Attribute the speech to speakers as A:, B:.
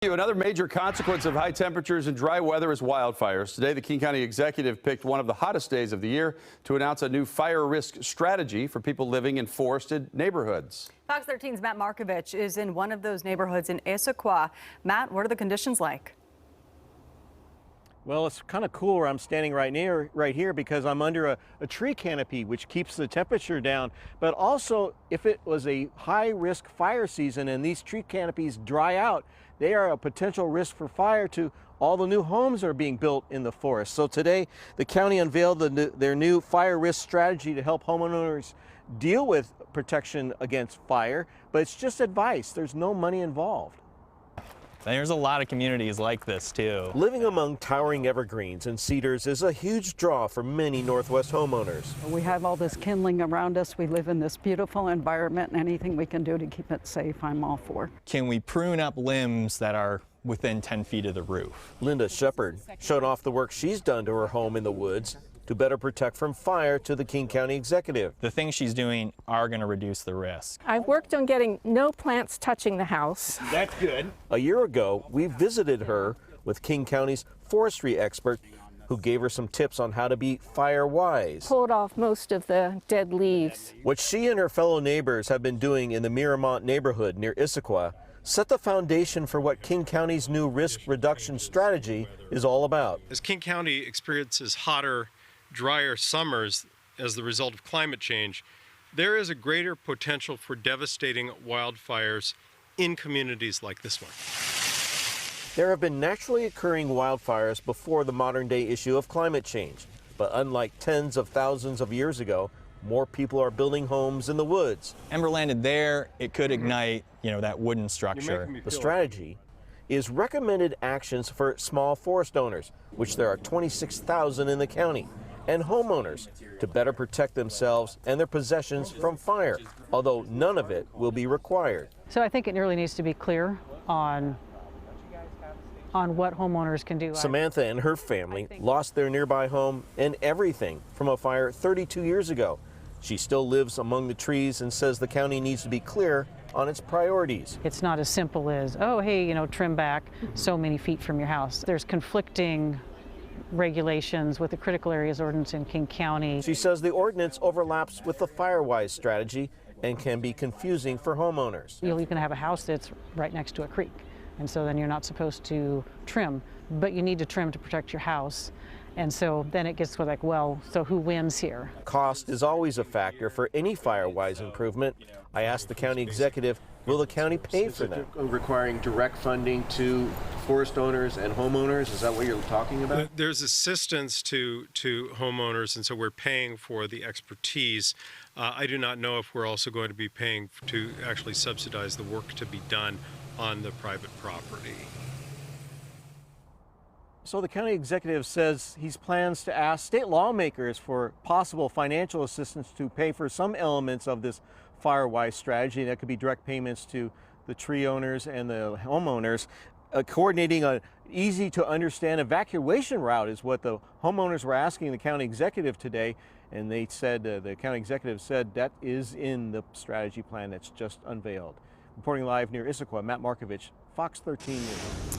A: Another major consequence of high temperatures and dry weather is wildfires. Today, the King County Executive picked one of the hottest days of the year to announce a new fire risk strategy for people living in forested neighborhoods.
B: Fox 13's Matt Markovich is in one of those neighborhoods in Issaquah. Matt, what are the conditions like?
C: Well, it's kind of cool where I'm standing right here because I'm under a tree canopy, which keeps the temperature down. But also, if it was a high-risk fire season and these tree canopies dry out, they are a potential risk for fire to all the new homes that are being built in the forest. So today, the county unveiled their new fire risk strategy to help homeowners deal with protection against fire, but it's just advice. There's no money involved.
D: There's a lot of communities like this too.
C: Living among towering evergreens and cedars is a huge draw for many Northwest homeowners.
E: We have all this kindling around us. We live in this beautiful environment, and anything we can do to keep it safe, I'm all for.
D: Can we prune up limbs that are within 10 feet of the roof?
C: Linda Shepard showed off the work she's done to her home in the woods to better protect from fire to the King County Executive.
D: The things she's doing are going to reduce the risk.
F: I've worked on getting no plants touching the house.
C: That's good. A year ago, we visited her with King County's forestry expert who gave her some tips on how to be fire wise.
F: Pulled off most of the dead leaves.
C: What she and her fellow neighbors have been doing in the Miramont neighborhood near Issaquah set the foundation for what King County's new risk reduction strategy is all about.
G: As King County experiences hotter, drier summers as the result of climate change, there is a greater potential for devastating wildfires in communities like this one.
C: There have been naturally occurring wildfires before the modern-day issue of climate change, but unlike tens of thousands of years ago, more people are building homes in the woods.
D: Ember landed there, it could ignite, that wooden structure.
C: The strategy is recommended actions for small forest owners, which there are 26,000 in the county, and homeowners to better protect themselves and their possessions from fire, although none of it will be required.
E: So I think it really needs to be clear on what homeowners can do.
C: Samantha and her family lost their nearby home and everything from a fire 32 years ago. She still lives among the trees and says the county needs to be clear on its priorities.
E: It's not as simple as, oh, hey, trim back so many feet from your house. There's conflicting regulations with the critical areas ordinance in King County.
C: She says the ordinance overlaps with the FireWise strategy and can be confusing for homeowners.
E: You can have a house that's right next to a creek, and so then you're not supposed to trim, but you need to trim to protect your house. And so then it gets like, well, so who wins here?
C: Cost is always a factor for any FireWise improvement. I asked the county executive, will the county pay for that? Requiring direct funding to forest owners and homeowners, is that what you're talking about?
G: There's assistance to homeowners, and so we're paying for the expertise. I do not know if we're also going to be paying to actually subsidize the work to be done on the private property.
C: So the county executive says he plans to ask state lawmakers for possible financial assistance to pay for some elements of this FireWise strategy. That could be direct payments to the tree owners and the homeowners. Coordinating an easy to understand evacuation route is what the homeowners were asking the county executive today. And they said, the county executive said that is in the strategy plan that's just unveiled. Reporting live near Issaquah, Matt Markovich, Fox 13 News.